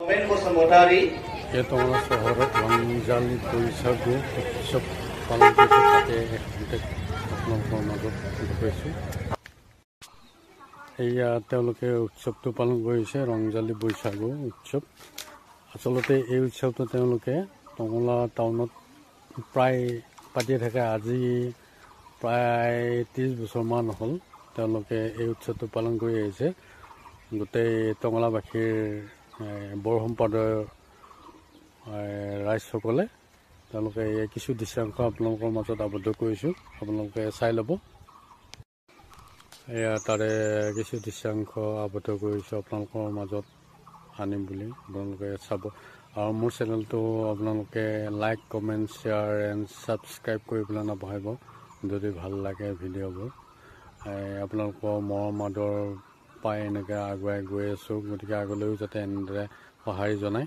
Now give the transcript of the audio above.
এই টঙলা চহৰত ৰংজালী বৈশাগু উৎসৱ পালন কৰিছে তাতে আপোনালোকৰ মাজত দেখুৱাইছোঁ। এয়া তেওঁলোকে উৎসৱটো পালন কৰিছে ৰংজালী বৈশাগু উৎসৱ। আচলতে এই উৎসৱটো তেওঁলোকে টঙলা টাউনত প্ৰায় পাতিয়ে থাকে। আজি প্ৰায় 30 বছৰমান হ'ল তেওঁলোকে এই উৎসৱটো পালন কৰি আহিছে। গোটেই টঙলাবাসীৰ বৰ সম্প্ৰদায়ৰ ৰাইজসকলে তেওঁলোকে কিছু দৃশ্যাংশ আপোনালোকৰ মাজত আবদ্ধ কৰিছোঁ, আপোনালোকে চাই ল'ব। এয়া তাৰে কিছু দৃশ্যাংশ আবদ্ধ কৰিছোঁ আপোনালোকৰ মাজত আনিম বুলি আপোনালোকে চাব। আৰু মোৰ চেনেলটো আপোনালোকে like, comment, share and subscribe কৰিবলৈ নাপাহৰিব যদি ভাল লাগে ভিডিঅ'বোৰ। আপোনালোকৰ মৰম আদৰ পাই এনেকৈ আগুৱাই গৈ আছোঁ, গতিকে আগলৈও যাতে এনেদৰে সঁহাৰি জনায়।